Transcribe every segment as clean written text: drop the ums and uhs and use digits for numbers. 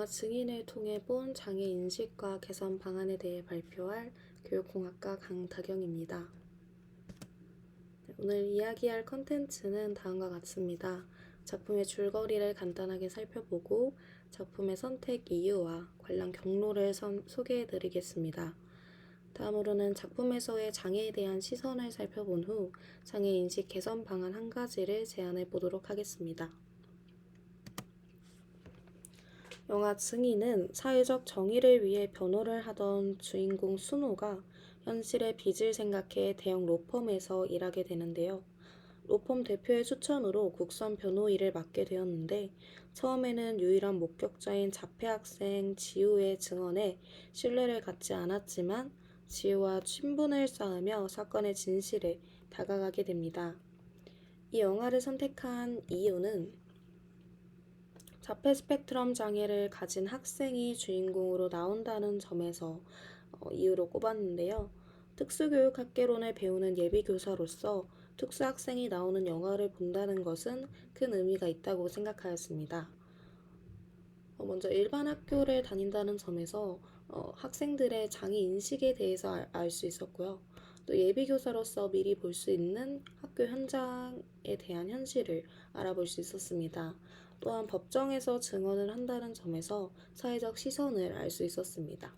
영화 증인을 통해 본 장애 인식과 개선 방안에 대해 발표할 교육공학과 강다경입니다. 오늘 이야기할 컨텐츠는 다음과 같습니다. 작품의 줄거리를 간단하게 살펴보고 작품의 선택 이유와 관련 경로를 소개해드리겠습니다. 다음으로는 작품에서의 장애에 대한 시선을 살펴본 후 장애 인식 개선 방안 한 가지를 제안해 보도록 하겠습니다. 영화 증인은 사회적 정의를 위해 변호를 하던 주인공 순호가 현실의 빚을 생각해 대형 로펌에서 일하게 되는데요. 로펌 대표의 추천으로 국선 변호 일을 맡게 되었는데 처음에는 유일한 목격자인 자폐 학생 지우의 증언에 신뢰를 갖지 않았지만 지우와 친분을 쌓으며 사건의 진실에 다가가게 됩니다. 이 영화를 선택한 이유는 자폐 스펙트럼 장애를 가진 학생이 주인공으로 나온다는 점에서 이유로 꼽았는데요. 특수교육학개론을 배우는 예비교사로서 특수학생이 나오는 영화를 본다는 것은 큰 의미가 있다고 생각하였습니다. 먼저 일반 학교를 다닌다는 점에서 학생들의 장애 인식에 대해서 알 수 있었고요. 또 예비교사로서 미리 볼 수 있는 학교 현장에 대한 현실을 알아볼 수 있었습니다. 또한 법정에서 증언을 한다는 점에서 사회적 시선을 알 수 있었습니다.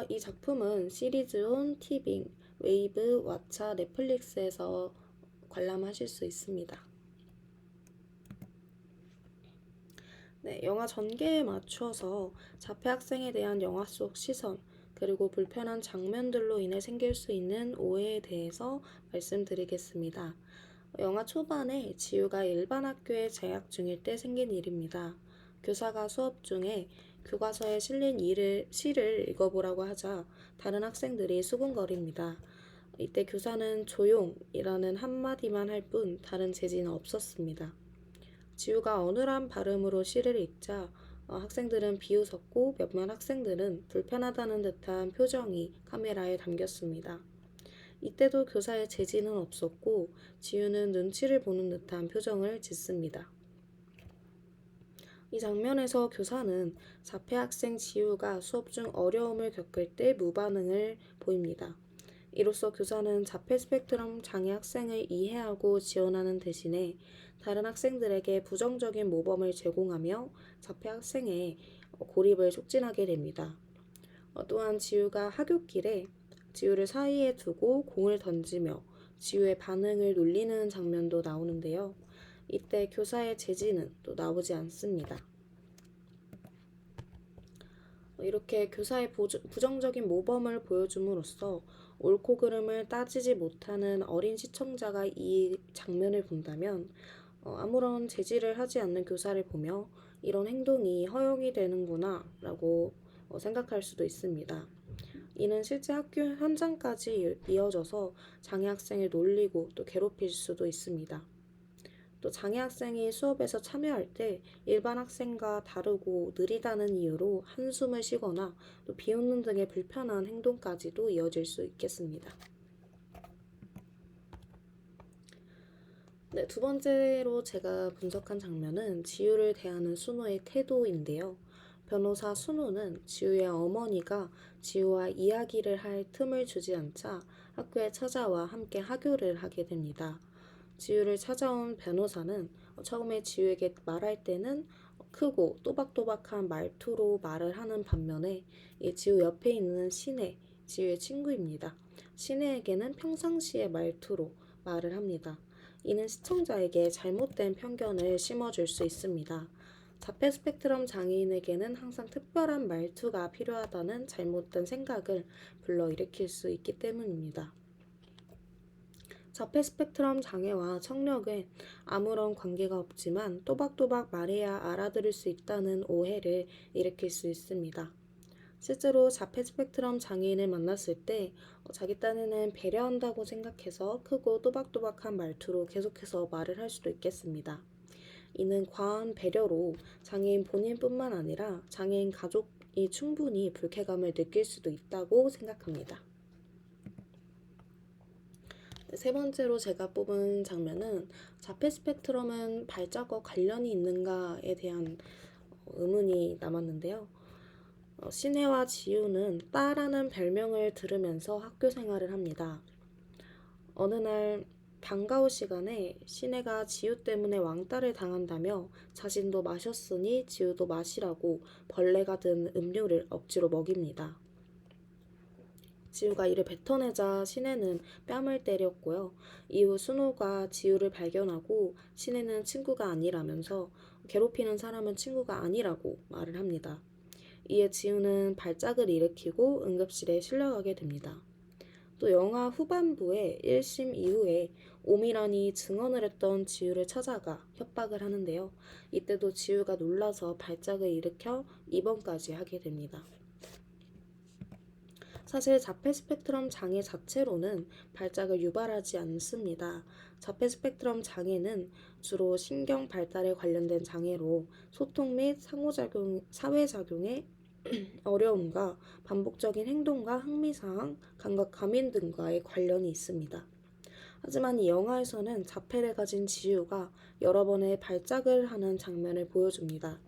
이 작품은 시리즈온, 티빙, 웨이브, 왓챠, 넷플릭스에서 관람하실 수 있습니다. 네, 영화 전개에 맞춰서 자폐 학생에 대한 영화 속 시선, 그리고 불편한 장면들로 인해 생길 수 있는 오해에 대해서 말씀드리겠습니다. 영화 초반에 지우가 일반 학교에 재학 중일 때 생긴 일입니다. 교사가 수업 중에 교과서에 실린 시를 읽어보라고 하자 다른 학생들이 수군거립니다. 이때 교사는 조용이라는 한마디만 할 뿐 다른 제지는 없었습니다. 지우가 어눌한 발음으로 시를 읽자 학생들은 비웃었고 몇몇 학생들은 불편하다는 듯한 표정이 카메라에 담겼습니다. 이때도 교사의 제지는 없었고 지우는 눈치를 보는 듯한 표정을 짓습니다. 이 장면에서 교사는 자폐 학생 지우가 수업 중 어려움을 겪을 때 무반응을 보입니다. 이로써 교사는 자폐 스펙트럼 장애 학생을 이해하고 지원하는 대신에 다른 학생들에게 부정적인 모범을 제공하며 자폐 학생의 고립을 촉진하게 됩니다. 또한 지우가 하굣길에 지우를 사이에 두고 공을 던지며 지우의 반응을 놀리는 장면도 나오는데요. 이때 교사의 제지는 또 나오지 않습니다. 이렇게 교사의 부정적인 모범을 보여줌으로써 옳고 그름을 따지지 못하는 어린 시청자가 이 장면을 본다면 아무런 제지를 하지 않는 교사를 보며 이런 행동이 허용이 되는구나 라고 생각할 수도 있습니다. 이는 실제 학교 현장까지 이어져서 장애 학생을 놀리고 또 괴롭힐 수도 있습니다. 또 장애 학생이 수업에서 참여할 때 일반 학생과 다르고 느리다는 이유로 한숨을 쉬거나 또 비웃는 등의 불편한 행동까지도 이어질 수 있겠습니다. 네, 두 번째로 제가 분석한 장면은 지우를 대하는 순호의 태도인데요. 변호사 순호는 지우의 어머니가 지우와 이야기를 할 틈을 주지 않자 학교에 찾아와 함께 하교를 하게 됩니다. 지우를 찾아온 변호사는 처음에 지우에게 말할 때는 크고 또박또박한 말투로 말을 하는 반면에 이 지우 옆에 있는 신혜, 지우의 친구입니다. 신혜에게는 평상시의 말투로 말을 합니다. 이는 시청자에게 잘못된 편견을 심어줄 수 있습니다. 자폐 스펙트럼 장애인에게는 항상 특별한 말투가 필요하다는 잘못된 생각을 불러일으킬 수 있기 때문입니다. 자폐 스펙트럼 장애와 청력은 아무런 관계가 없지만 또박또박 말해야 알아들을 수 있다는 오해를 일으킬 수 있습니다. 실제로 자폐 스펙트럼 장애인을 만났을 때 자기 딴에는 배려한다고 생각해서 크고 또박또박한 말투로 계속해서 말을 할 수도 있겠습니다. 이는 과한 배려로 장애인 본인뿐만 아니라 장애인 가족이 충분히 불쾌감을 느낄 수도 있다고 생각합니다. 세 번째로 제가 뽑은 장면은 자폐 스펙트럼은 발작과 관련이 있는가에 대한 의문이 남았는데요. 신혜와 지우는 따라는 별명을 들으면서 학교 생활을 합니다. 어느 날 방과후 시간에 신혜가 지우 때문에 왕따를 당한다며 자신도 마셨으니 지우도 마시라고 벌레가 든 음료를 억지로 먹입니다. 지우가 이를 뱉어내자 신혜는 뺨을 때렸고요. 이후 순호가 지우를 발견하고 신혜는 친구가 아니라면서 괴롭히는 사람은 친구가 아니라고 말을 합니다. 이에 지우는 발작을 일으키고 응급실에 실려가게 됩니다. 또 영화 후반부에 1심 이후에 오미란이 증언을 했던 지우를 찾아가 협박을 하는데요. 이때도 지우가 놀라서 발작을 일으켜 입원까지 하게 됩니다. 사실 자폐 스펙트럼 장애 자체로는 발작을 유발하지 않습니다. 자폐 스펙트럼 장애는 주로 신경 발달에 관련된 장애로 소통 및 사회작용에 어려움과 반복적인 행동과 흥미사항, 감각 과민 등과의 관련이 있습니다. 하지만 이 영화에서는 자폐를 가진 지우가 여러 번의 발작을 하는 장면을 보여줍니다.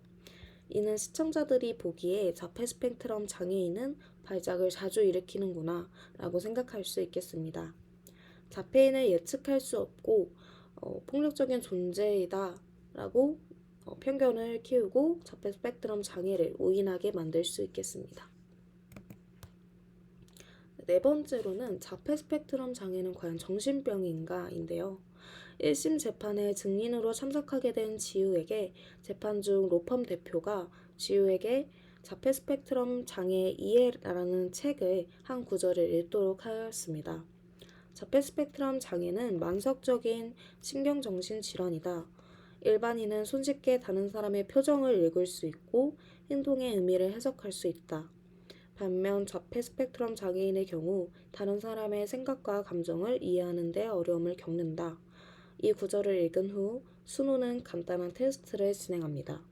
이는 시청자들이 보기에 자폐 스펙트럼 장애인은 발작을 자주 일으키는구나 라고 생각할 수 있겠습니다. 자폐인을 예측할 수 없고 폭력적인 존재이다 라고 편견을 키우고 자폐 스펙트럼 장애를 오인하게 만들 수 있겠습니다. 네 번째로는 자폐 스펙트럼 장애는 과연 정신병인가인데요. 1심 재판에 증인으로 참석하게 된 지우에게 재판 중 로펌 대표가 지우에게 자폐 스펙트럼 장애 이해라는 책의 한 구절을 읽도록 하였습니다. 자폐 스펙트럼 장애는 만성적인 신경정신 질환이다. 일반인은 손쉽게 다른 사람의 표정을 읽을 수 있고 행동의 의미를 해석할 수 있다. 반면 자폐 스펙트럼 장애인의 경우 다른 사람의 생각과 감정을 이해하는 데 어려움을 겪는다. 이 구절을 읽은 후 순호는 간단한 테스트를 진행합니다.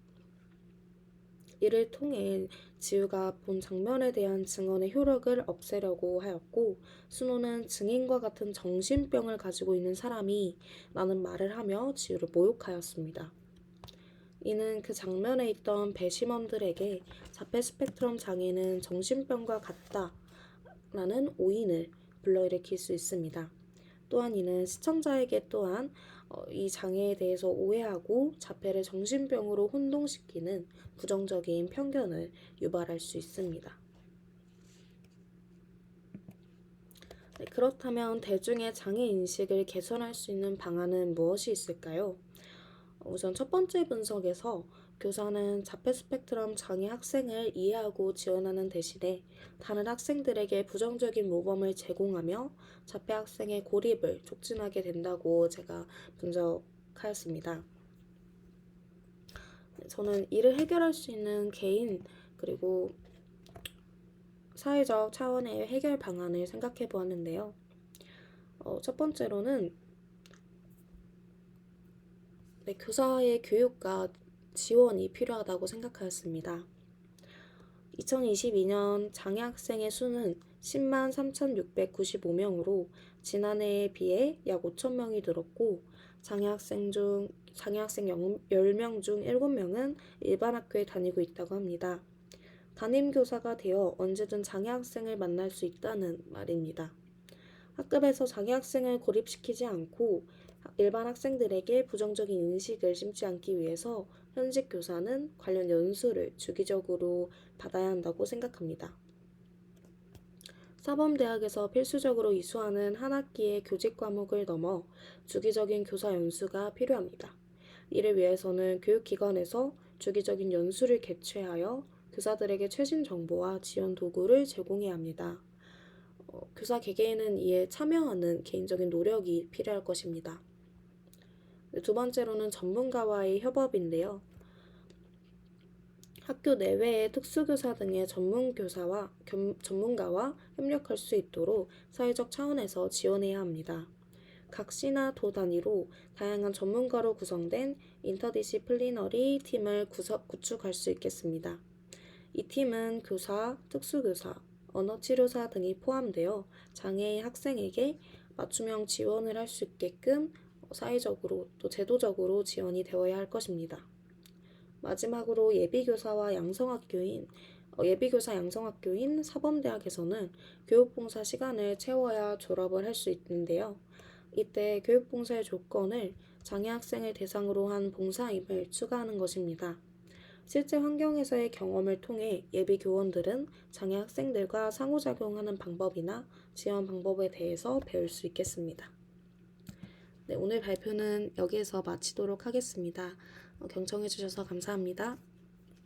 이를 통해 지우가 본 장면에 대한 증언의 효력을 없애려고 하였고 순호는 증인과 같은 정신병을 가지고 있는 사람이 라는 말을 하며 지우를 모욕하였습니다. 이는 그 장면에 있던 배심원들에게 자폐 스펙트럼 장애는 정신병과 같다 라는 오인을 불러일으킬 수 있습니다. 또한 이는 시청자에게 또한 이 장애에 대해서 오해하고 자폐를 정신병으로 혼동시키는 부정적인 편견을 유발할 수 있습니다. 네, 그렇다면 대중의 장애 인식을 개선할 수 있는 방안은 무엇이 있을까요? 우선 첫 번째 분석에서 교사는 자폐 스펙트럼 장애 학생을 이해하고 지원하는 대신에 다른 학생들에게 부정적인 모범을 제공하며 자폐 학생의 고립을 촉진하게 된다고 제가 분석하였습니다. 저는 이를 해결할 수 있는 개인 그리고 사회적 차원의 해결 방안을 생각해 보았는데요. 첫 번째로는 교사의 교육과 지원이 필요하다고 생각하였습니다. 2022년 장애 학생의 수는 10만 3,695명으로 지난해에 비해 약 5,000명이 늘었고 장애 학생 10명 중 7명은 일반 학교에 다니고 있다고 합니다. 담임교사가 되어 언제든 장애 학생을 만날 수 있다는 말입니다. 학급에서 장애 학생을 고립시키지 않고 일반 학생들에게 부정적인 인식을 심지 않기 위해서 현직 교사는 관련 연수를 주기적으로 받아야 한다고 생각합니다. 사범대학에서 필수적으로 이수하는 한 학기의 교직 과목을 넘어 주기적인 교사 연수가 필요합니다. 이를 위해서는 교육기관에서 주기적인 연수를 개최하여 교사들에게 최신 정보와 지원 도구를 제공해야 합니다. 교사 개개인은 이에 참여하는 개인적인 노력이 필요할 것입니다. 두 번째로는 전문가와의 협업인데요. 학교 내외의 특수교사 등의 전문가와 협력할 수 있도록 사회적 차원에서 지원해야 합니다. 각 시나 도 단위로 다양한 전문가로 구성된 인터디시플리너리 팀을 구축할 수 있겠습니다. 이 팀은 교사, 특수교사, 언어치료사 등이 포함되어 장애인 학생에게 맞춤형 지원을 할 수 있게끔 사회적으로 또 제도적으로 지원이 되어야 할 것입니다. 마지막으로 예비교사 양성학교인 사범대학에서는 교육봉사 시간을 채워야 졸업을 할 수 있는데요. 이때 교육봉사의 조건을 장애 학생을 대상으로 한 봉사임을 추가하는 것입니다. 실제 환경에서의 경험을 통해 예비 교원들은 장애 학생들과 상호작용하는 방법이나 지원 방법에 대해서 배울 수 있겠습니다. 네, 오늘 발표는 여기에서 마치도록 하겠습니다. 경청해 주셔서 감사합니다.